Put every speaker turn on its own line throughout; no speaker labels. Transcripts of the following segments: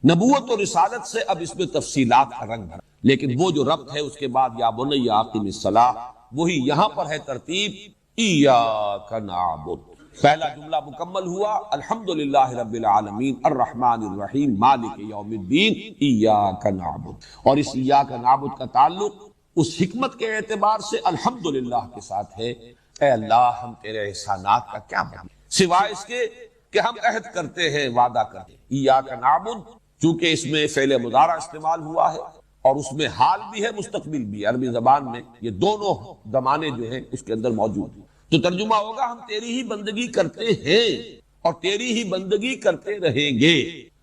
نبوت اور رسالت سے اب اس میں تفصیلات کا رنگ بھرا، لیکن وہ جو ربط ہے اس کے بعد یا بنی اقیم الصلاۃ، وہی یہاں پر ہے ترتیب ایاک نعبد۔ پہلا جملہ مکمل ہوا، الحمدللہ رب العالمین الرحمن الرحیم مالک یوم الدین ایاک نعبد، اور اس ایاک نعبد کا تعلق اس حکمت کے اعتبار سے الحمدللہ کے ساتھ ہے۔ اے اللہ ہم تیرے احسانات کا کیا بتائیں سوائے اس کے کہ ہم عہد کرتے ہیں، وعدہ کرتے ہیں۔ ایاک نعبد چونکہ اس میں فعل مضارع استعمال ہوا ہے اور اس میں حال بھی ہے مستقبل بھی ہے، عربی زبان میں یہ دونوں زمانے جو ہیں اس کے اندر موجود ہیں، تو ترجمہ ہوگا ہم تیری ہی بندگی کرتے ہیں اور تیری ہی بندگی کرتے رہیں گے،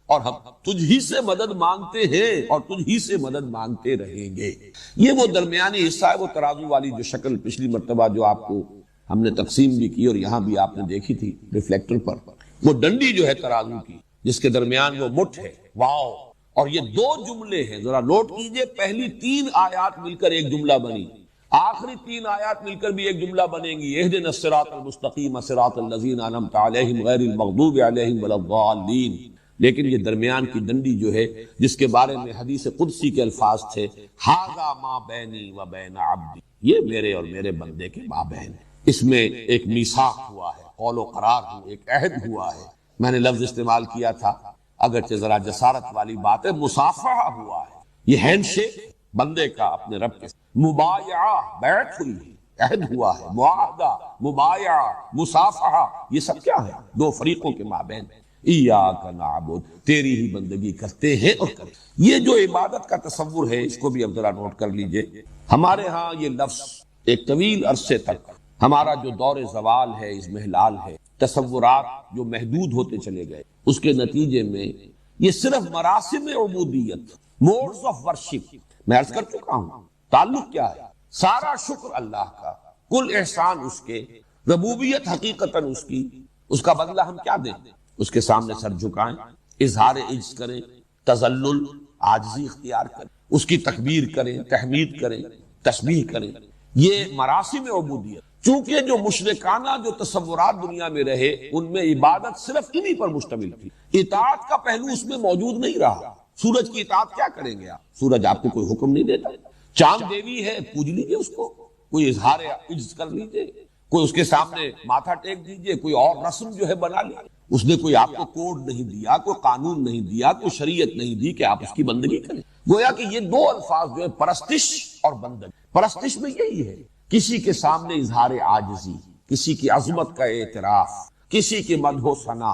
اور ہم تجھ ہی سے مدد مانگتے ہیں اور تجھ ہی سے مدد مانگتے رہیں گے۔ یہ وہ درمیانی حصہ ہے، وہ ترازو والی جو شکل پچھلی مرتبہ جو آپ کو ہم نے تقسیم بھی کی اور یہاں بھی آپ نے دیکھی تھی ریفلیکٹر پر، وہ ڈنڈی جو ہے ترازو کی جس کے درمیان وہ مٹھ ہے، واو، اور یہ دو جملے ہیں، ذرا نوٹ کیجئے، پہلی 3 آیات مل کر ایک جملہ بنی، آخری 3 آیات مل کر بھی ایک جملہ بنیں گی، اہدنا الصراط المستقیم صراط الذین انعمت علیہم غیر المغضوب علیہم ولا الضالین۔ لیکن یہ درمیان کی ڈنڈی جو ہے جس کے بارے میں حدیث قدسی کے الفاظ تھے، ھذا ما بینی و بین عبدی، یہ میرے اور میرے بندے کے مابین ہے، اس میں ایک میثاق ہوا ہے، قول و قرار ہوا، ایک عہد ہوا ہے، میں نے لفظ استعمال کیا تھا اگرچہ ذرا جسارت والی بات ہے، مصافحہ ہوا ہے، یہ ہینڈ شیک بندے کا اپنے رب کے ساتھ، مبایعہ بیعت ہوئی ہے، عہد ہوا ہے، معاہدہ، مبایعہ، مصافحہ، یہ سب کیا ہے؟ 2 فریقوں کے مابین۔ ایاک نعبد، تیری ہی بندگی کرتے ہیں اور کریں۔ یہ جو عبادت کا تصور ہے اس کو بھی اب ذرا نوٹ کر لیجئے۔ ہمارے ہاں یہ لفظ ایک طویل عرصے تک ہمارا جو دور زوال ہے، اس محلال ہے، تصورات جو محدود ہوتے چلے گئے، اس کے نتیجے میں یہ صرف مراسم عبودیت، موڈز آف ورشپ، میں عرض کر چکا ہوں تعلق کیا ہے، سارا شکر اللہ کا، کل احسان اس کے، ربوبیت حقیقتاً اس کی، اس کا بدلہ ہم کیا دیں؟ اس کے سامنے سر جھکائیں، اظہار عجز کریں، تذلل، عاجزی اختیار کریں، اس کی تکبیر کریں، تحمید کریں، تسبیح کریں، یہ مراسم عبودیت۔ چونکہ جو مشرکانہ جو تصورات دنیا میں رہے ان میں عبادت صرف انہی پر مشتمل تھی، اطاعت کا پہلو اس میں موجود نہیں رہا۔ سورج کی اطاعت کیا کریں گے آپ؟ سورج آپ کو کوئی حکم نہیں دیتا، چاند دیوی ہے پوج لیجئے اس کو، کوئی اظہار عجز کر لیجئے، کوئی اس کے سامنے ماتھا ٹیک دیجئے، کوئی اور رسم جو ہے بنا لیجئے، اس نے کوئی آپ کو کوڈ نہیں دیا، کوئی قانون نہیں دیا، کوئی شریعت نہیں دی کہ آپ اس کی بندگی کریں۔ گویا کہ یہ 2 الفاظ جو ہے پرستش اور بندگی، پرستش میں یہی ہے کسی کے سامنے اظہار عاجزی، کسی کی عظمت کا اعتراف، کسی کی مدح و ثنا،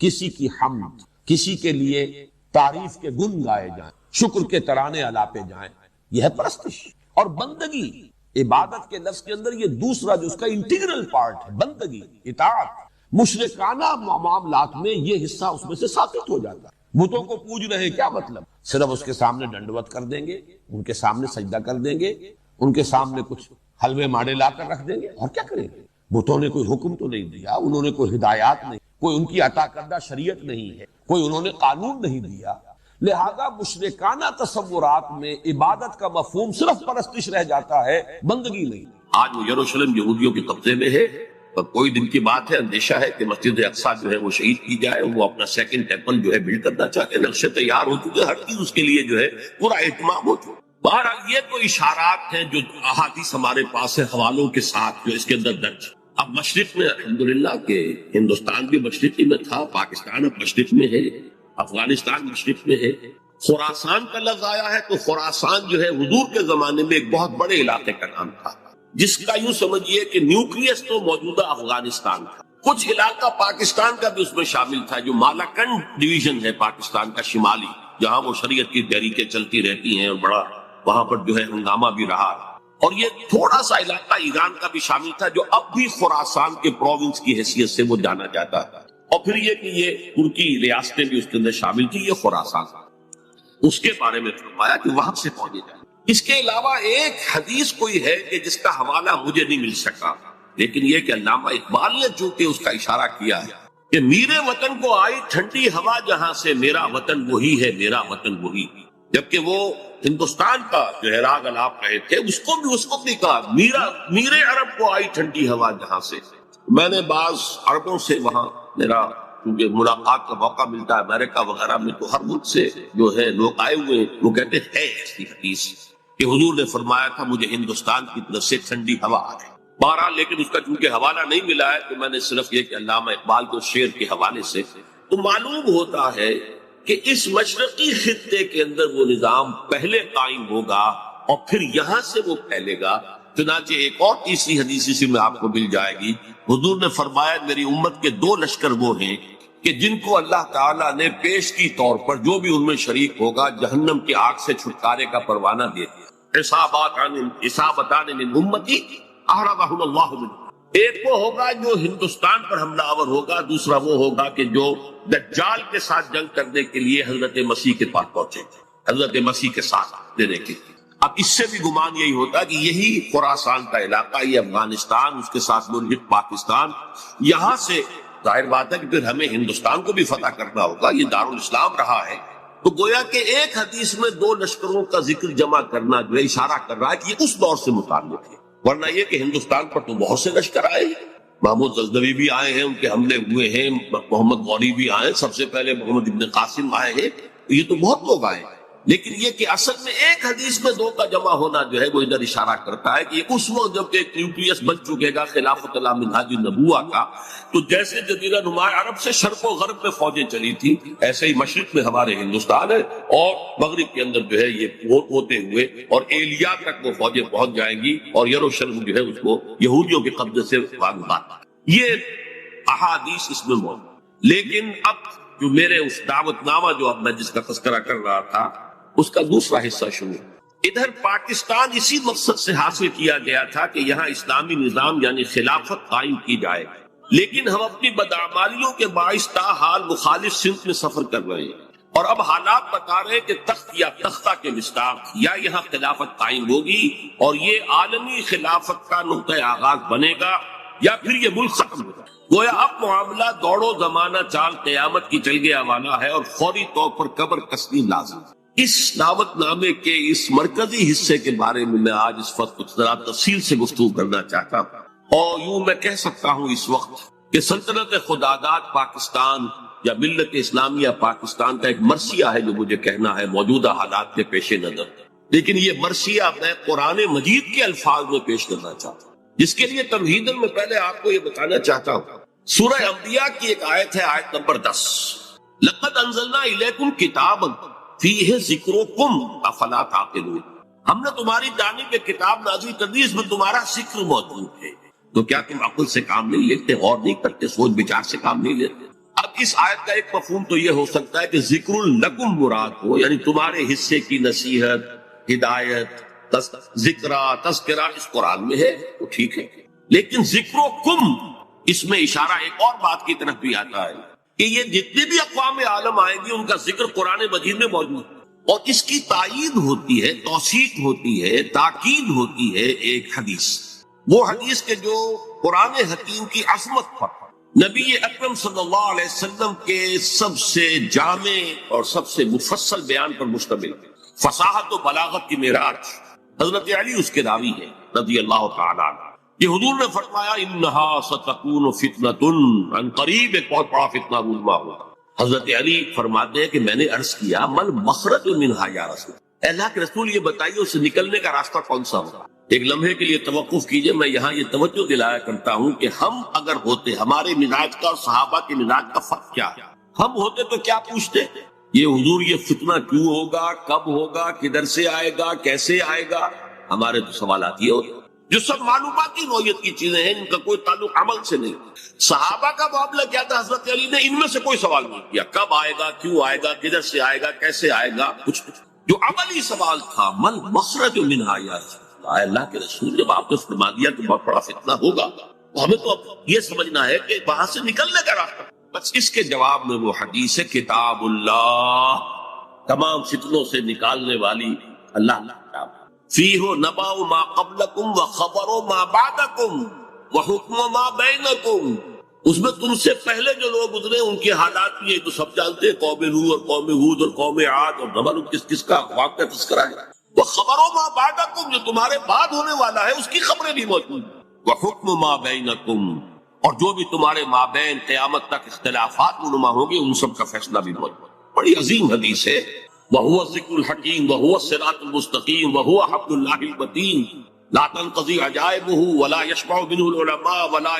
کسی کی حمد، کسی کے لیے تعریف کے گن گائے جائیں، شکر کے ترانے الاپے جائیں، یہ ہے پرستش۔ اور بندگی، عبادت کے لفظ کے اندر یہ دوسرا جو اس کا انٹیگرل پارٹ ہے، بندگی، اطاعت، مشرکانہ معاملات میں یہ حصہ اس میں سے ساقط ہو جاتا ہے۔ بتوں کو پوج رہے کیا مطلب؟ صرف اس کے سامنے ڈنڈوت کر دیں گے، ان کے سامنے سجدہ کر دیں گے، ان کے سامنے کچھ حلوے ماڑے لا کر رکھ دیں گے، اور کیا کریں گے؟ بتوں نے کوئی حکم تو نہیں دیا، انہوں نے کوئی ہدایات نہیں، کوئی ان کی عطا کردہ شریعت نہیں ہے، کوئی انہوں نے قانون نہیں دیا، لہذا مشرکانہ تصورات میں عبادت کا مفہوم صرف پرستش رہ جاتا ہے، بندگی نہیں۔
آج وہ یروشلم یہودیوں کے قبضے میں ہے اور کوئی دن کی بات ہے، اندیشہ ہے کہ مسجد اقصیٰ جو ہے وہ شہید کی جائے، وہ اپنا 2nd ٹیمپل جو ہے بلڈ کرنا چاہتے ہیں، نقشے تیار ہو چکے، ہر چیز اس کے لیے جو ہے پورا اہتمام ہو چکا۔ بہرحال یہ تو اشارات ہیں جو احادیث ہمارے پاس ہے حوالوں کے ساتھ جو اس کے اندر درج۔ اب مشرق میں الحمدللہ کہ ہندوستان بھی مشرقی میں تھا، پاکستان اب مشرق میں ہے، افغانستان مشرق میں ہے، خراسان کا لفظ آیا ہے تو خراسان جو ہے حضور کے زمانے میں ایک بہت بڑے علاقے کا نام تھا، جس کا یوں سمجھیے کہ نیوکلیس تو موجودہ افغانستان تھا، کچھ علاقہ پاکستان کا بھی اس میں شامل تھا، جو مالاکنڈ ڈویژن ہے پاکستان کا شمالی، جہاں وہ شریعت کی تحریکیں چلتی رہتی ہیں اور بڑا وہاں پر جو ہے ہنگامہ بھی رہا، اور یہ تھوڑا سا علاقہ ایران کا بھی شامل تھا جو اب بھی خراسان کے پروونس کی حیثیت سے وہ جانا جاتا ہے، اور پھر یہ کہ یہ ترکی ریاستیں بھی اس کے اندر شامل تھی، یہ خراسان تھا، اس کے بارے میں فرمایا کہ وہاں سے پہنچے جائے۔ اس کے علاوہ ایک حدیث کوئی ہے کہ جس کا حوالہ مجھے نہیں مل سکا، لیکن یہ کہ علامہ اقبال نے چونکہ اس کا اشارہ کیا ہے کہ میرے وطن کو آئی ٹھنڈی ہوا جہاں سے، میرا وطن وہی ہے، میرا وطن وہی، جبکہ وہ ہندوستان کا جو ہے راگ الاپ رہے تھے، اس کو بھی اس وقت نہیں کہا میرے عرب کو آئی ٹھنڈی ہوا جہاں سے۔ میں نے بعض عربوں سے وہاں میرا کیونکہ ملاقات کا موقع ملتا ہے امریکہ وغیرہ میں، تو ہر ملک سے جو ہے لوگ آئے ہوئے ہیں، وہ کہتے ہیں ایسی حدیث کہ حضور نے فرمایا تھا مجھے ہندوستان کی طرف سے ٹھنڈی ہوا آ رہی۔ بہرحال لیکن اس کا چونکہ حوالہ نہیں ملا ہے تو میں نے صرف یہ کہ علامہ اقبال کو شعر کے حوالے سے تو معلوم ہوتا ہے کہ اس مشرقی خطے کے اندر وہ نظام پہلے قائم ہوگا اور پھر یہاں سے وہ پھیلے گا۔ چنانچہ ایک اور تیسری حدیث سے میں آپ کو مل جائے گی، حضور نے فرمایا میری امت کے دو لشکر وہ ہیں کہ جن کو اللہ تعالیٰ نے پیش کی طور پر جو بھی ان میں شریک ہوگا جہنم کی آگ سے چھٹکارے کا پروانہ دے دیا۔ اصابتان من امتی احرزہم اللہ منہ، ایک وہ ہوگا جو ہندوستان پر حملہ آور ہوگا، دوسرا وہ ہوگا کہ جو دجال کے ساتھ جنگ کرنے کے لیے حضرت مسیح کے پاس پہنچے، حضرت مسیح کے ساتھ دینے کے لیے۔ اب اس سے بھی گمان یہی ہوتا کہ یہی خراسان کا علاقہ، یہ افغانستان، اس کے ساتھ ملحق پاکستان، یہاں سے ظاہر بات ہے کہ پھر ہمیں ہندوستان کو بھی فتح کرنا ہوگا، یہ دارالاسلام رہا ہے۔ تو گویا کہ ایک حدیث میں دو لشکروں کا ذکر جمع کرنا جو ہے اشارہ کر رہا ہے کہ یہ اس دور سے متعلق ہے، ورنہ یہ کہ ہندوستان پر تو بہت سے لشکر آئے ہیں، محمود غزنوی بھی آئے ہیں، ان کے حملے ہوئے ہیں، محمد غوری بھی آئے، سب سے پہلے محمد ابن قاسم آئے ہیں، یہ تو بہت لوگ آئے ہیں، لیکن یہ کہ اصل میں ایک حدیث میں دو کا جمع ہونا جو ہے وہ ادھر اشارہ کرتا ہے کہ یہ اس وقت جب ایک نیوکلیس بن چکے گا خلافت اللہ منہاج النبوہ کا، تو جیسے جزیرہ نما عرب سے شرق و غرب میں فوجیں چلی تھی، ایسے ہی مشرق میں ہمارے ہندوستان ہے، اور مغرب کے اندر جو ہے یہ ہوتے ہوئے اور ایلیا تک وہ فوجیں پہنچ جائیں گی، اور یروشلم جو ہے اس کو یہودیوں کے قبضے سے واگبات۔ یہ احادیث اس میں موجود، لیکن اب جو میرے اس دعوت نامہ جو اب میں جس کا تذکرہ کر رہا تھا اس کا دوسرا حصہ شروع، ادھر پاکستان اسی مقصد سے حاصل کیا گیا تھا کہ یہاں اسلامی نظام یعنی خلافت قائم کی جائے، لیکن ہم اپنی بدعمالیوں کے باعث تاحال مخالف سمت میں سفر کر رہے ہیں، اور اب حالات بتا رہے ہیں کہ تخت یا تختہ کے مصداق یا یہاں خلافت قائم ہوگی اور یہ عالمی خلافت کا نقطۂ آغاز بنے گا، یا پھر یہ ملک ختم ہوگا۔ گویا اب معاملہ دوڑو زمانہ چال قیامت کی چل گیا والا ہے، اور فوری طور پر قبر کسنی لازم۔ اس دعوت نامے کے اس مرکزی حصے کے بارے میں میں آج اس وقت کچھ ذرا تفصیل سے گفتگو کرنا چاہتا ہوں، اور یوں میں کہہ سکتا ہوں اس وقت کہ سلطنت خداداد پاکستان یا ملت اسلامیہ پاکستان کا ایک مرثیہ ہے جو مجھے کہنا ہے موجودہ حالات کے پیش نظر، لیکن یہ مرثیہ میں قرآن مجید کے الفاظ میں پیش کرنا چاہتا ہوں، جس کے لیے تمہیداً میں پہلے آپ کو یہ بتانا چاہتا ہوں۔ سورہ انبیاء کی ایک آیت ہے، آیت نمبر 10، لقد انزلنا الیکم کتابا فیہ ذکرکم افلا تعقلون، ہم نے تمہاری جانب ایک کتاب نازل کر دی، اس میں تمہارا ذکر موجود ہے، تو کیا تم عقل سے کام نہیں لیتے، غور نہیں کرتے، سوچ بچار سے کام نہیں لیتے؟ اب اس آیت کا ایک مفہوم تو یہ ہو سکتا ہے کہ ذکر لکم مراد ہو، یعنی تمہارے حصے کی نصیحت، ہدایت، ذکرہ، تذکرہ اس قرآن میں ہے، تو ٹھیک ہے، لیکن ذکرکم اس میں اشارہ ایک اور بات کی طرف بھی آتا ہے کہ یہ جتنے بھی اقوام عالم آئیں گی ان کا ذکر قرآن مجید میں موجود ہے، اور اس کی تائید ہوتی ہے، توثیق ہوتی ہے، تاکید ہوتی ہے ایک حدیث، وہ حدیث کے جو قرآن حکیم کی عظمت پر نبی اکرم صلی اللہ علیہ وسلم کے سب سے جامع اور سب سے مفصل بیان پر مشتمل، فصاحت و بلاغت کی معراج، حضرت علی اس کے راوی ہیں رضی اللہ تعالیٰ عنہ۔ یہ حضور نے فرمایا انہا ستکون فتنۃ، عن قریب ایک بہت بڑا فتنہ رونما ہوگا۔ حضرت علی فرماتے ہیں کہ میں نے عرض کیا مل مخرج منہا یا رسول، اللہ کے رسول یہ بتائیے اس سے نکلنے کا راستہ کون سا ہوگا؟ ایک لمحے کے لیے توقف کیجئے، میں یہاں یہ توجہ دلایا کرتا ہوں کہ ہم اگر ہوتے، ہمارے مزاج کا اور صحابہ کے مزاج کا فرق کیا ہے؟ ہم ہوتے تو کیا پوچھتے؟ یہ حضور یہ فتنہ کیوں ہوگا، کب ہوگا، کدھر سے آئے گا، کیسے آئے گا؟ ہمارے تو سوالات یہ ہوتے جو سب معلوماتی نوعیت کی چیزیں ہیں، ان کا کوئی تعلق عمل سے نہیں۔ صحابہ کا معاملہ کیا تھا؟ حضرت علی نے ان میں سے کوئی سوال نہیں کیا، کب آئے گا، کیوں آئے گا، کدھر سے آئے گا، کیسے آئے گا، کچھ جو عملی سوال تھا من مخرج منہا یا رسول اللہ، اللہ کے رسول جب آپ نے فرما دیا کہ بہت بڑا فتنہ ہوگا تو ہمیں تو اب یہ سمجھنا ہے کہ وہاں سے نکلنے کا راستہ، بس اس کے جواب میں وہ حدیث ہے کتاب اللہ، تمام فتنوں سے نکالنے والی اللہ کی کتاب، فیہ نبأ ما قبلکم وخبر ما بعدکم وحکم ما بینکم، اس میں تم سے پہلے جو لوگ گزرے ان کے حالات بھی تو سب جانتے ہیں، قوم نوح اور قوم ہود اور قوم عاد، اور نمل کس کس کا واقعہ کا تذکرہ ہے، وخبر ما بعدکم جو تمہارے بعد ہونے والا ہے اس کی خبریں بھی موجود ہیں، وحکم ما بینکم، اور جو بھی تمہارے مابین قیامت تک اختلافات رونما ہوں گے ان سب کا فیصلہ بھی موجود ہے۔ بڑی عظیم حدیث ہے، وَهُوَ الذِّكْرُ الْحَكِيمُ وَهُوَ الصِّرَاطُ الْمُسْتَقِيمُ وَهُوَ حَبْلُ اللَّهِ الْمَتِينُ لَا تَنْقَضِي عَجَائِبُهُ وَلَا يَشْبَعُ مِنْهُ الْعُلَمَاءُ وَلَا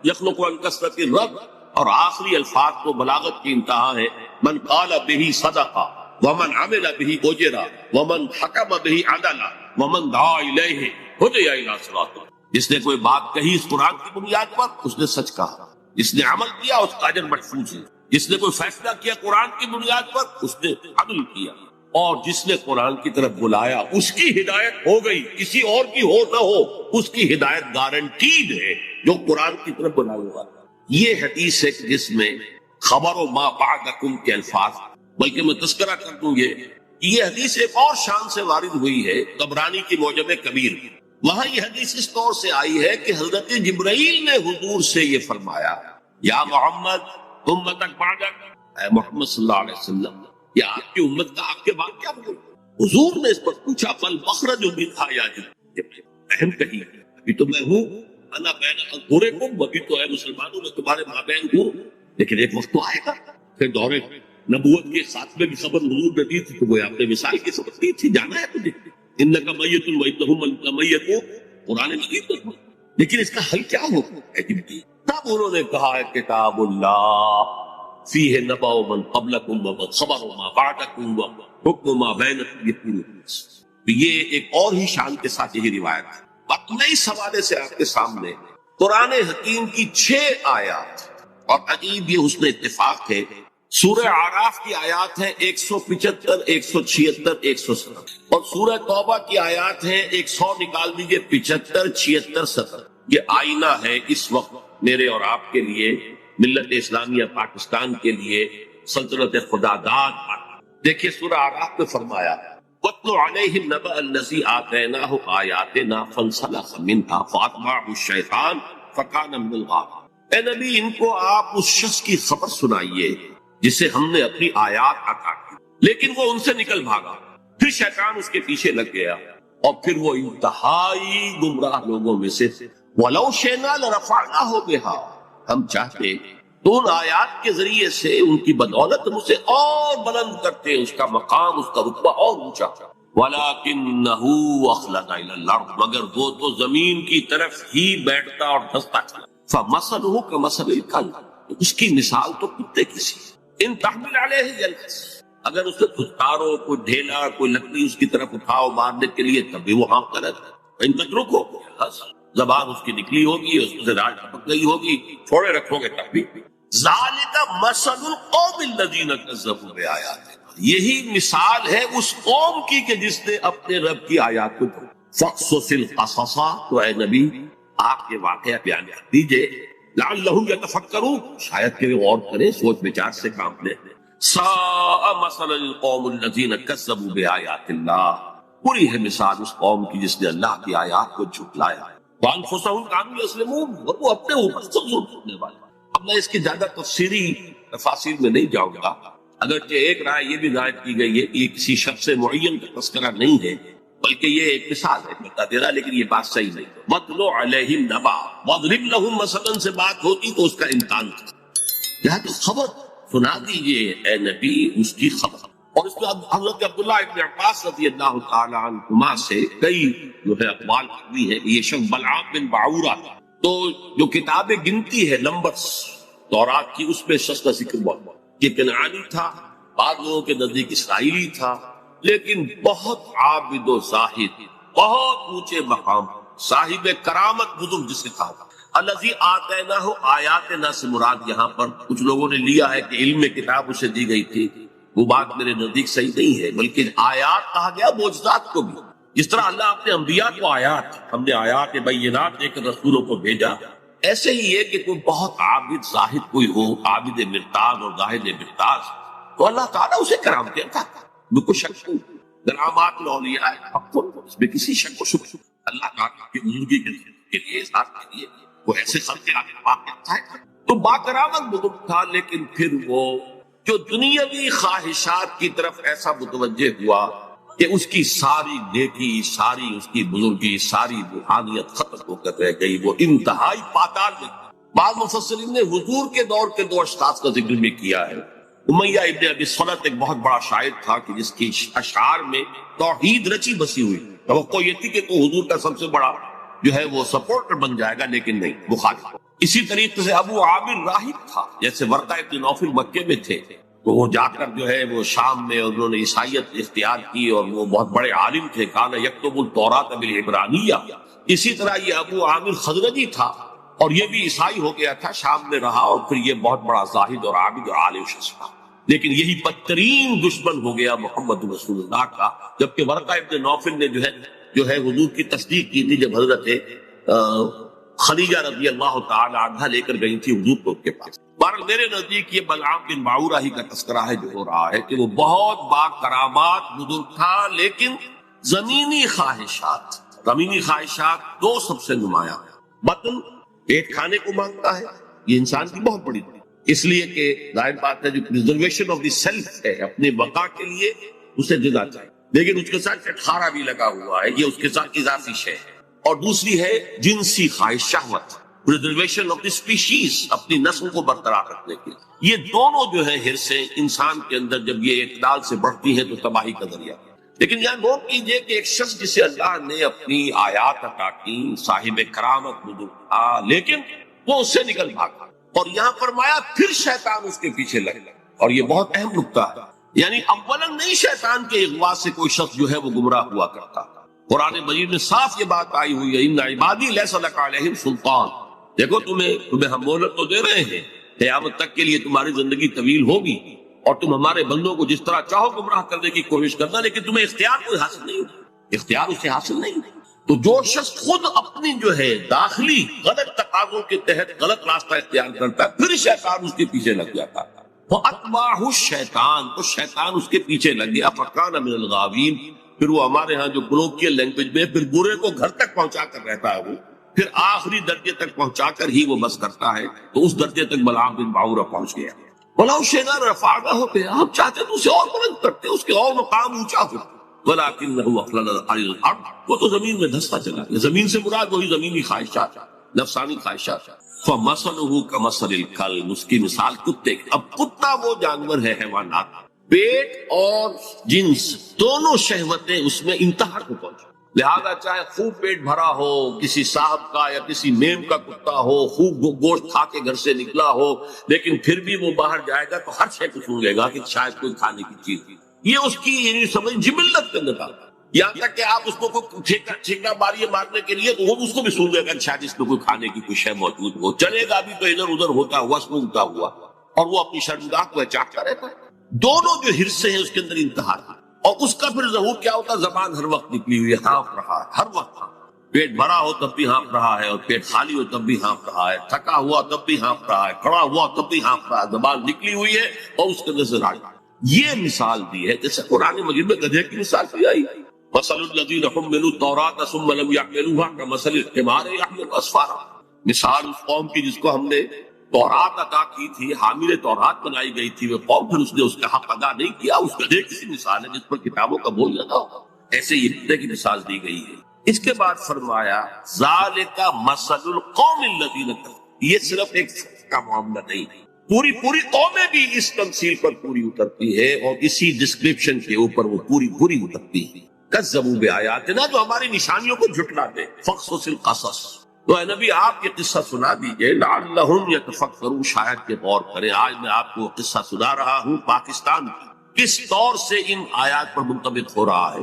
يَخْلُقُ عَنْ كَثْرَةِ الرَّدِّ۔ اور آخری الفاظ تو بلاغت کی انتہا ہے، من قال به صدق ومن عمل به اجر ومن حکم به عدل ومن دعا الیہ ہدی الی صراط۔ جس نے کوئی بات کہی اس قرآن کی بنیاد پر اس نے سچ کہا، جس نے عمل کیا اس کا اجر محفوظ ہے، جس نے کوئی فیصلہ کیا قرآن کی بنیاد پر اس نے عدل کیا، اور جس نے قرآن کی طرف بلایا اس کی ہدایت ہو گئی، کسی اور کی ہو نہ ہو اس کی ہدایت گارنٹیڈ ہے جو قرآن کی طرف بلایا ہوا۔ یہ حدیث ہے جس میں خبر و ما بعدکم کے الفاظ، بلکہ میں تذکرہ کر دوں یہ حدیث ایک اور شان سے وارد ہوئی ہے طبرانی کی معجم کبیر، وہاں یہ حدیث اس طور سے آئی ہے کہ حضرت جبرائیل نے حضور سے یہ فرمایا، یا محمد امتک بعدک، اے محمد صلی اللہ علیہ وسلم یا آپ کی امت کا آپ کے بعد کیا بنے؟ حضور نے اس پر پوچھا بل مخرج منھا یا جبرائیل، اہم کہی ابھی تو میں ہوں، انا بین اظہرکم، ابھی تو اے مسلمانوں میں تمہارے مابین ہوں، لیکن ایک وقت تو آئے گا پھر دور نبوت کے خاتمے کی خبر حضور نے دی تھی تو وہ آپ نے مثال کی خبر دی تھی، جانا ہے تجھے انک میت و انہم میتون، قرآن مجید تو، لیکن اس کا حل کیا ہوگا؟ تب انہوں نے کہا ہے کتاب اللہ فیہ نبأ من قبلکم و خبر ما بعدکم و حکم ما بینکم، یہ ایک اور ہی شان کے ساتھ یہی روایت ہے۔ وقت میں اس حوالے سے آپ کے سامنے قرآن حکیم کی 6 آیات، اور عجیب یہ حسن اتفاق ہے، سورہ اعراف کی آیات ہیں 175 176 170، اور سورہ توبہ کی آیات ہیں 100 نکال دیجئے 75 76 70۔ یہ آئینہ ہے اس وقت میرے اور آپ کے لیے، ملت اسلامیہ پاکستان کے لیے، سلطنت خدا داد۔ دیکھیے سورہ اعراف میں فرمایا وَاتْلُ عَلَيْهِمْ نَبَأَ الَّذِي آتَيْنَاهُ آيَاتِنَا فَانسَلَخَ مِنْهَا فَأَتْبَعَهُ الشَّيْطَانُ فَكَانَ مِنَ الْغَاوِينَ۔ اے نبی ان کو آپ اس شخص کی خبر سنائیے جسے ہم نے اپنی آیات عطا کی، لیکن وہ ان سے نکل بھاگا، پھر شیطان اس کے پیچھے لگ گیا اور پھر وہ انتہائی گمراہ لوگوں میں سے وَلَوْ شِئْنَا لَرَفَعْنَاهُ بِهَا، ہم چاہتے تو ان آیات کے ذریعے سے ان کی بدولت ہم اسے اور بلند کرتے، اس کا مقام اس کا رتبہ اور اونچا، وَلَكِنَّهُ أَخْلَدَ إِلَى الْأَرْضِ، مگر وہ تو زمین کی طرف ہی بیٹھتا اور دھستا چلا، فَمَثَلُهُ كَمَثَلِ الْكَلْبِ، اس کی مثال تو کتے کی سی، ان تحمل علیہ یلحس، اگر اسے اتارو، کوئی ڈھیلا کوئی لکڑی اس کی طرف اٹھاؤ مارنے کے لیے تب بھی وہ ہانپتا رہتا ہے، ان تترکو زبان اس کی نکلی ہوگی، اس سے راج ٹپک گئی ہوگی، چھوڑے رکھو گے تب بھی۔ ذالک مثل القوم الذین کذبوا بآیاتنا، یہی مثال ہے اس قوم کی کہ جس نے اپنے رب کی آیات کو فقصص القصص، تو اے نبی آپ کے واقعہ بیان کر دیجئے، لعلہم یتفکرون، شاید کہ وہ غور کریں، سوچ وچار سے کام لیں۔ ساء مثل القوم الذین کذبوا بآیات اللہ، بری ہے مثال اس قوم کی جس نے اللہ کی آیات کو جھٹلایا، وانفسہم کانوا یظلمون، اور وہ اپنے اوپر سے ظلم کرنے والے۔ اب میں اس کی زیادہ تفصیلی تفاصیل میں نہیں جاؤں گا، اگرچہ ایک رائے یہ بھی ظاہر کی گئی ہے کہ یہ کسی شخص معین کا تذکرہ نہیں ہے، بلکہ یہ ایک مثال ہے بتا دے رہا، لیکن یہ بات صحیح نہیں۔ وَاتْلُ عَلَيْهِمْ نَبَأَ وَاضْرِبْ لَهُمْ مثلاً سے بات ہوتی تو اس کا امکان تھا، یہاں تو خبر سنا دیجئے اے نبی اس کی خبر۔ اور اس میں حضرت عبداللہ ابن عباس رضی اللہ تعالی عنہما سے کئی جو ہے اقوال بھی ہے۔ یہ شخص بلعام بن باعورہ، تو جو کتاب گنتی ہے نمبرز تورات کی، اس میں شخص کا ذکر بہت، یہ کنعانی تھا، بعض لوگوں کے نزدیک اسرائیلی تھا، لیکن بہت عابد و زاہد، بہت اونچے مقام، صاحب کرامت بزرگ جسے کہا۔ الذی آتیناہ آیاتنا سے مراد یہاں پر کچھ لوگوں نے لیا ہے کہ علم کتاب اسے دی گئی تھی، وہ بات میرے نزدیک صحیح نہیں ہے، بلکہ آیات کہا گیا معجزات کو بھی، جس طرح اللہ اپنے انبیاء کو آیات، ہم نے آیات بینات دے کر رسولوں کو بھیجا، ایسے ہی ہے کہ کوئی بہت عابد زاہد کوئی ہو، عابد مرتاز اور زاہد مرتاز، تو اللہ تعالیٰ اسے کرامت دیتا ہے، میں کوئی شک نہیں، کرامات الاولیاء حق، اس میں کسی شک و شبہ اللہ تعالیٰ کی بزرگی کے لیے اظہار کے لیے وہ ایسے خلق آگے واقع ہے، تو با کرامت بزرگ تھا، لیکن پھر وہ جو دنیاوی خواہشات کی طرف ایسا متوجہ ہوا کہ اس کی ساری نیکی، ساری اس کی بزرگی، ساری روحانیت ختم ہو کر رہ گئی، وہ انتہائی پاتال میں، بعض مفسرین نے حضور کے دور کے 2 اشخاص کا ذکر بھی کیا ہے۔ امیہ ابن ابی صلت ایک بہت بڑا شاعر تھا کہ جس کی اشعار میں توحید رچی بسی ہوئی، توقع یہ تھی کہ تو حضور کا سب سے بڑا جو ہے وہ سپورٹر بن جائے گا، لیکن نہیں، مخالف۔ اسی طریقے سے ابو عامر راہب تھا، جیسے ورقہ ابن نوفل مکے میں تھے، تو وہ جا کر جو ہے وہ شام میں انہوں نے عیسائیت اختیار کی، اور وہ بہت بڑے عالم تھے، کان یکتب التوراۃ بالعبرانیہ۔ اسی طرح یہ ابو عامر خزرجی تھا، اور یہ بھی عیسائی ہو گیا تھا، شام میں رہا، اور پھر یہ بہت بڑا زاہد اور عابد اور عالم شخص تھا، لیکن یہی بدترین دشمن ہو گیا محمد رسول اللہ کا۔ جبکہ ورقہ ابن نوفل نے جو ہے حضور کی تصدیق کی تھی جب حضرت خدیجہ رضی اللہ تعالی عنہا لے کر گئی تھی حضور کو کے پاس۔ بہرحال میرے نزدیک یہ بلعام بن باعورہ ہی کا تذکرہ ہے جو ہو رہا ہے کہ وہ بہت با کرامات بزرگ تھا، لیکن زمینی خواہشات 2 سب سے نمایاں ہیں۔ بطن، پیٹ کھانے کو مانگتا ہے، یہ انسان کی بہت بڑی تھی، اس لیے کہ ظاہر بات ہے جو پریزرویشن آف دی سیلف ہے، اپنے بقا کے لیے اسے غذا چاہیے، لیکن اس کے ساتھ چٹخارا بھی لگا ہوا ہے، یہ اس کے ساتھ اضافی شے ہے۔ اور دوسری ہے جنسی خواہش، شہوت، پریزرویشن آف دی اسپیشیز، اپنی نسل کو برقرار رکھنے کے لیے۔ یہ دونوں جو ہے حرصیں انسان کے اندر جب یہ اعتدال سے بڑھتی ہیں تو تباہی کا ذریعہ۔ لیکن یہاں نوٹ کیجئے کہ ایک شخص جسے اللہ نے اپنی آیات عطا کی، صاحب کرامت بزرگ تھا، لیکن وہ اس سے نکل بھاگا، اور یہاں فرمایا پھر شیطان اس کے پیچھے لگ گیا، اور یہ بہت اہم نکتہ ہے، یعنی اولاً نہیں شیطان کے اغوا سے کوئی شخص جو ہے وہ گمراہ ہوا کرتا۔ قرآن مجید میں صاف یہ بات آئی ہوئی ہے، ان عبادی لیس لک علیہم سلطان، دیکھو تمہیں ہم مہلت تو دے رہے ہیں، قیامت تک کے لیے تمہاری زندگی طویل ہوگی، اور تم ہمارے بندوں کو جس طرح چاہو گمراہ کرنے کی کوشش کرنا، لیکن تمہیں اختیار کوئی حاصل نہیں ہوگا، اختیار اسے حاصل نہیں۔ تو جو شخص خود اپنی جو ہے داخلی غلط تقاضوں کے تحت غلط راستہ اختیار کرتا ہے، پھر شیطان اس کے پیچھے لگ جاتا ہے، فَأَتْبَعَهُ الشَّيْطَانُ، تو شیطان اس کے پیچھے لگ گیا، فَكَانَ مِنَ الْغَاوِينَ، پھر وہ ہمارے ہاں جو کولوکیل لینگویج میں پھر برے کو گھر تک پہنچا کر رہتا ہے، وہ پھر آخری درجے تک پہنچا کر ہی وہ بس کرتا ہے، تو اس درجے تک بلعام بن باعورہ پہنچ گیا۔ وَلَوْ شِئْنَا رَفَعْنَاهُ بِهَا، ہم چاہتے تو اسے اور بلند کرتے، اس کے اور مقام اونچا ہو، وَلَكِنَّهُ أَخْلَدَ إِلَى الْأَرْضِ، وہ تو زمین میں دھستا چلا گیا۔ زمین سے مراد وہی زمینی خواہشات، نفسانی خواہشات۔ فَمَثَلُهُ كَمَثَلِ الْكَلْبِ، اس کی مثال کتے کی۔ اب کتا وہ جانور ہے، حیوانات، پیٹ اور جنس دونوں شہوتیں اس میں انتہا کو پہنچے، لہذا چاہے خوب پیٹ بھرا ہو، کسی صاحب کا یا کسی میم کا کتا ہو، خوب گوشت کھا کے گھر سے نکلا ہو، لیکن پھر بھی وہ باہر جائے گا تو ہر شے کو سونگے گا کہ شاید کوئی کھانے کی چیز، یہ اس کی یعنی سمجھ جبلت کے اندر تھا۔ یہاں تک کہ آپ اس کو چھینکا ماری مارنے کے لیے تو وہ اس کو بھی سونگے گا کہ شاید اس میں کوئی کھانے کی کوئی شے موجود ہو، چلے گا بھی تو ادھر ادھر ہوتا ہوا، سونگتا ہوا، اور وہ اپنی شرمگاہ کو چاٹتا رہتا ہے۔ دونوں جو حرصے ہیں اس کے اندر انتہا ہے، اور اس کا پھر ظہور کیا ہوتا ہے؟ زبان ہر وقت نکلی ہوئی ہے، ہانپ رہا ہے، ہر وقت پیٹ بھرا ہو تب بھی ہانپ رہا ہے، اور پیٹ خالی ہو تب بھی ہانپ رہا ہے، تھکا ہوا تب بھی ہانپ رہا ہے، کھڑا ہوا تب بھی ہانپ رہا ہے، زبان نکلی ہوئی ہے اور اس کے اندر سے راج۔ یہ مثال دی ہے، جیسے قرآن مجید میں گدھے کی مثال بھی آئی، مثل الذین حملوا التوراۃ ثم لم یحملوها کمثل الحمار یحمل اسفارا، مثال اس قوم کی جس کو ہم نے تورات عطا کی تھی، حامل تورات بنائی گئی تھی، وہ قوم پھر اس نے اس کا حق ادا نہیں کیا، اس گدھے کی مثال ہے جس پر کتابوں کا بوجھ لگا ہو، ایسے یہ گدھے کی مثال دی گئی ہے۔ اس کے بعد فرمایا ذالک مثل القوم الذین کفروا، یہ صرف ایک کا معاملہ نہیں، پوری قومیں بھی اس تمثیل پر پوری اترتی ہے، اور اسی ڈسکرپشن کے اوپر وہ پوری اترتی ہے۔ کذبوا بآیاتنا، جو ہماری نشانیوں کو جھٹلاتے، فقصص القصص، تو اے نبی آپ یہ قصہ سنا دیجئے، لعلہم یتفکرون، شاید کہ غور کریں۔ آج میں آپ کو قصہ سنا رہا ہوں پاکستان کی، کس طور سے ان آیات پر منطبق ہو رہا ہے،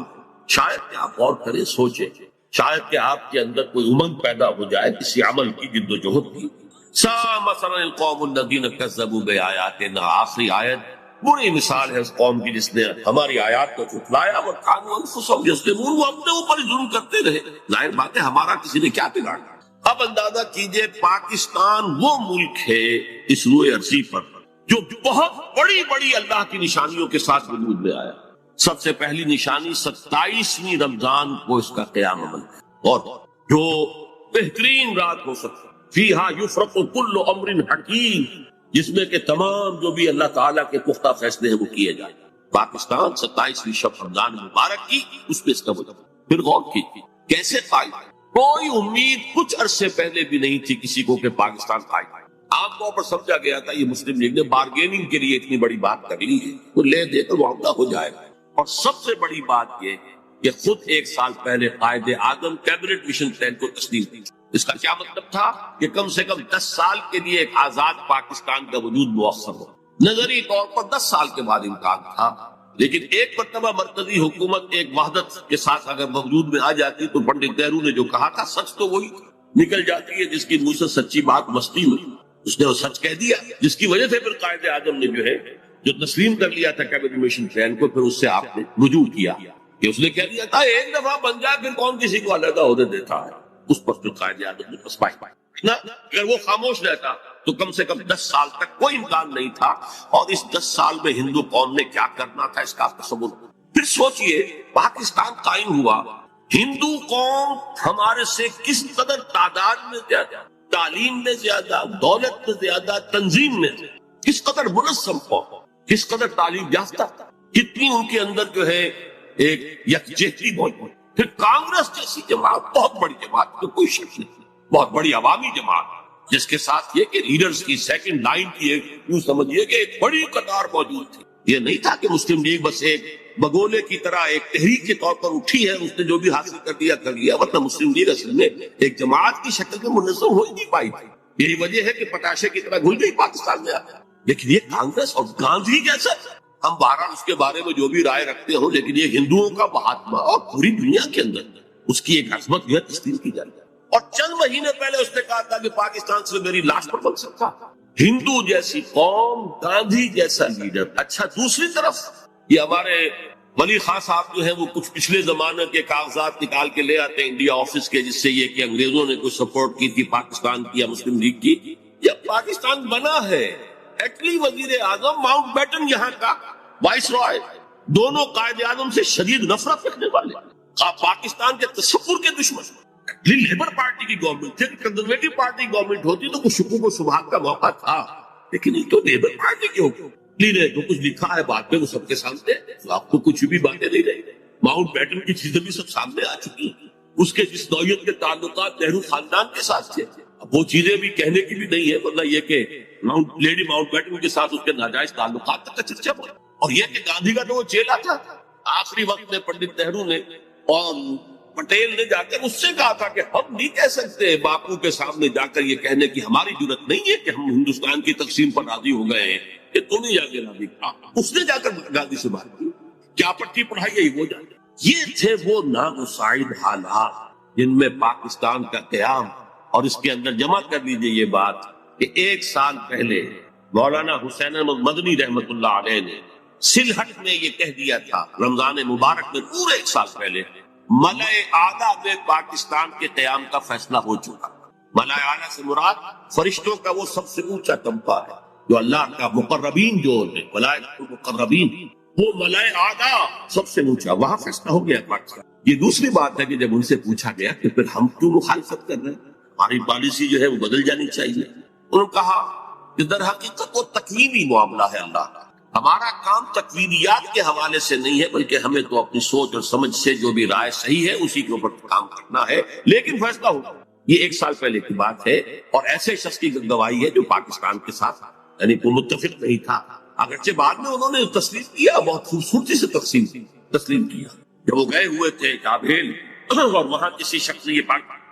شاید کہ آپ غور کریں، سوچیں، شاید کہ آپ کے اندر کوئی امنگ پیدا ہو جائے کسی عمل کی، جد و جہد کی۔ سا مثلا القوم الذین کذبوا بآیاتنا، آخری آیت بری مثال ہے اس قوم کی جس نے ہماری آیات کو جھٹلایا، اور کانوا انفسہم یظلمون، وہ اپنے اوپر ظلم کرتے رہے۔ ظاہر بات ہے ہمارا کسی نے کیا بگاڑا۔ اب اندازہ کیجئے پاکستان وہ ملک ہے اس روئے ارضی پر جو بہت بڑی اللہ کی نشانیوں کے ساتھ وجود میں آیا۔ سب سے پہلی نشانی 27ویں رمضان کو اس کا قیام عمل ہے، اور جو بہترین رات ہو سکتی، فیہا یفرق کل امر حکیم، جس میں کہ تمام جو بھی اللہ تعالیٰ کے پختہ فیصلے ہیں وہ کیے جائیں۔ پاکستان 27ویں شب رمضان مبارک کی، اس پہ اس کا وجود۔ پھر غور کیجیے کیسے قائم، کوئی امید کچھ عرصے پہلے بھی نہیں تھی کسی کو کہ پاکستان آئے. عام طور پر سمجھا گیا تھا یہ مسلم لیگ نے بارگیننگ کے لیے اتنی بڑی بات کر لی ہے، وہ لے دے کر معاملہ ہو جائے گا. اور سب سے بڑی بات یہ کہ خود ایک سال پہلے Quaid Azam cabinet mission plan کو تسلیم کی. اس کا کیا مطلب تھا کہ کم سے کم 10 سال کے لیے ایک آزاد پاکستان کا وجود مؤثر ہو. نظری طور پر 10 سال کے بعد امکان تھا، لیکن ایک مرتبہ مرکزی حکومت ایک وحدت کے ساتھ اگر وجود میں آ جاتی تو پنڈت نہرو نے جو کہا تھا سچ تو وہی نکل جاتی ہے. جس کی منہ سے سچی بات مستی ہوئی اس نے وہ سچ کہہ دیا، جس کی وجہ سے پھر قائد اعظم نے جو تسلیم کر لیا تھا کیبنٹ مشن پلان کو، پھر اس سے آپ نے رجوع کیا کہ اس نے کہہ دیا تھا ایک دفعہ بن جائے پھر کون کسی کو علیحدہ عہدے دیتا ہے. اس پر جو قائد اعظم نے پسپائی نہ، اگر وہ خاموش رہتا تو کم سے کم 10 سال تک کوئی امکان نہیں تھا. اور اس 10 سال میں ہندو قوم نے کیا کرنا تھا اس کا تصور. پھر سوچئے پاکستان قائم ہوا، ہندو قوم ہمارے سے کس قدر تعداد میں زیادہ، تعلیم میں زیادہ، دولت میں زیادہ، تنظیم میں کس قدر منظم قوم، کس قدر تعلیم یافتہ، کتنی ان کے اندر جو ہے ایک یکجہتی موجود. پھر کانگریس جیسی جماعت، بہت بڑی جماعت، تو کوئی شک نہیں، بہت بڑی عوامی جماعت، جس کے ساتھ یہ کہ لیڈرز کی سیکنڈ لائن کی ایک یوں سمجھیے کہ ایک بڑی قطار موجود تھی. یہ نہیں تھا کہ مسلم لیگ بس ایک بگولے کی طرح ایک تحریک کے طور پر اٹھی ہے، اس نے جو بھی حاصل کر لیا، ورنہ مسلم لیگ اصل میں ایک جماعت کی شکل میں منظم ہو ہی نہیں پائی. یہی وجہ ہے کہ پتاشے کی طرح گھل گئی پاکستان میں. لیکن یہ کانگریس اور گاندھی جیسا، ہم بہرحال اس کے بارے میں جو بھی رائے رکھتے ہوں، لیکن یہ ہندوؤں کا مہاتما اور پوری دنیا کے اندر اس کی ایک عظمت جو ہے تسلیم کی جائے. اور چند مہینے پہلے اس نے کہا تھا کہ پاکستان سے میری لاش پر بن سکتا. ہندو جیسی قوم، گاندھی جیسا لیڈر. اچھا دوسری طرف یہ ہمارے ولی خان صاحب جو ہیں وہ کچھ پچھلے زمانے کے کاغذات نکال کے لے آتے ہیں انڈیا آفس کے، جس سے یہ کہ انگریزوں نے کوئی سپورٹ کی تھی پاکستان کی یا مسلم لیگ کی. جب پاکستان بنا ہے ایکچولی وزیر اعظم ماؤنٹ بیٹن یہاں کا وائس رائے، دونوں قائد اعظم سے شدید نفرت رکھنے والے، پاکستان کے تصور کے دشمن. لیبر پارٹی کی گورنمنٹ تھی، کنزرویٹو پارٹی کی گورنمنٹ ہوتی تو کچھ شکوک و شبہات کا موقع تھا، لیکن یہ تو لیبر پارٹی کی حکومت نے جو کچھ لکھا ہے بعد میں وہ سب کے سامنے، آپ کو کچھ بھی باتیں نہیں رہی. ماؤنٹ بیٹن کی چیزیں بھی سب سامنے آ چکی ہیں، اس کے جس نوعیت کے تعلقات نہرو خاندان کے ساتھ تھے، اب وہ چیزیں بھی کہنے کی بھی نہیں ہے، ورنہ یہ کہ لیڈی ماؤنٹ بیٹن کے ساتھ اس کے ناجائز تعلقات تک کا چرچا ہوا. اور یہ کہ گاندھی کا تو وہ چیلا تھا، آخری وقت میں پنڈت نہرو نے اور پٹیل نے جا کر اس سے کہا تھا کہ ہم نہیں کہہ سکتے باپو کے سامنے جا کر یہ کہنے کی ہماری جرت نہیں ہے کہ ہم ہندوستان کی تقسیم پر راضی ہو گئے ہیں، کہ تو نہیں جا کے راضی کہا. اس نے جا کر گاندھی سے بات کی، کیا پٹی پڑھائی ہے وہ جانے. یہ تھے وہ نامساعد حالات جن میں پاکستان کا قیام. اور اس کے اندر جمع کر لیجئے یہ بات کہ 1 سال پہلے مولانا حسین احمد مدنی رحمت اللہ علیہ نے سلہٹ میں یہ کہہ دیا تھا، رمضان مبارک میں پورے 1 سال پہلے، ملأ اعلیٰ میں پاکستان کے قیام کا فیصلہ ہو چکا. ملأ اعلیٰ سے مراد فرشتوں کا وہ سب سے اونچا طبقہ ہے جو اللہ کا مقربین جو ہے، ملائکۃ المقربین، وہ ملأ اعلیٰ سب سے اونچا، وہاں فیصلہ ہو گیا پاکستان. یہ دوسری بات ہے کہ جب ان سے پوچھا گیا کہ پھر ہم کیوں مخالفت کر رہے ہیں، ہماری پالیسی جو ہے وہ بدل جانی چاہیے. انہوں نے کہا کہ در حقیقت وہ تکوینی معاملہ ہے اللہ کا، ہمارا کام تکوینیات کے حوالے سے نہیں ہے، بلکہ ہمیں تو اپنی سوچ اور سمجھ سے جو بھی رائے صحیح ہے اسی کے اوپر کام کرنا ہے، لیکن فیصلہ ہوگا. یہ 1 سال پہلے کی بات ہے، اور ایسے شخص کی گواہی ہے جو پاکستان کے ساتھ یعنی کوئی متفق نہیں تھا. اگرچہ بعد میں انہوں نے تسلیم کیا، بہت خوبصورتی سے تسلیم کیا. جب وہ گئے ہوئے تھے کابل اور وہاں کسی شخص نے، یہ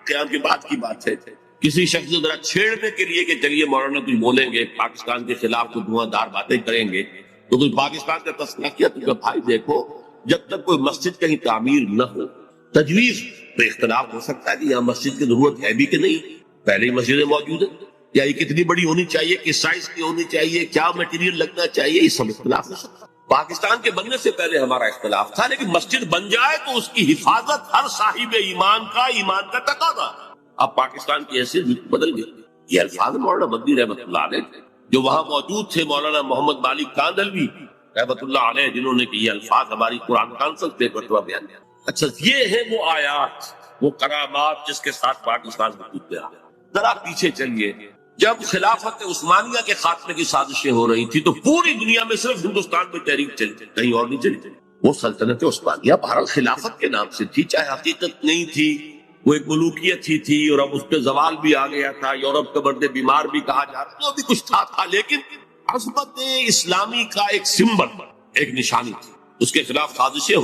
قیام کے بعد کی بات ہے، کسی شخص نے ذرا چھیڑنے کے لیے کہ چلیے مولانا کچھ بولیں گے پاکستان کے خلاف، تو دھواں دار باتیں کریں گے، تو کچھ پاکستان کا تذکرہ کیا. تو بھائی دیکھو، جب تک کوئی مسجد کہیں تعمیر نہ ہو، تجویز تو اختلاف ہو سکتا ہے کہ یہاں مسجد کی ضرورت ہے بھی کہ نہیں، پہلے ہی مسجدیں موجود ہیں، یا یہ کتنی بڑی ہونی چاہیے، کس سائز کی ہونی چاہیے، کیا میٹیریل لگنا چاہیے، یہ سب اختلاف ہو سکتا ہے. پاکستان کے بننے سے پہلے ہمارا اختلاف تھا، لیکن مسجد بن جائے تو اس کی حفاظت ہر صاحب ایمان کا تقاضا. اب پاکستان کی حیثیت بدل گئی. یہ الفاظ مولانا مدنی رحمت اللہ علیہ تھے، جو وہاں موجود تھے مولانا محمد مالک کاندھلوی رحمت اللہ علیہ، جنہوں نے کہ یہ الفاظ ہماری قرآن کانفرنس پہ مرتبہ بیان کیا. اچھا یہ ہیں وہ آیات، وہ کرامات جس کے ساتھ پاکستان وجود میں آیا. ذرا پیچھے چلیے، جب خلافت عثمانیہ کے خاتمے کی سازشیں ہو رہی تھی تو پوری دنیا میں صرف ہندوستان میں تحریک چلی، کہیں اور نہیں چلی. وہ سلطنت عثمانیہ بہرحال خلافت کے نام سے تھی، چاہے حقیقت نہیں تھی، وہ ایک ملوکیت ہی تھی اور اب اس پہ زوال بھی آ گیا تھا، یورپ کا مرد بیمار بھی کہا جا رہا، جو بھی کچھ تھا لیکن عظمت اسلامی کا ایک سمبل، ایک نشانی تھی، اس کے خلاف سازشیں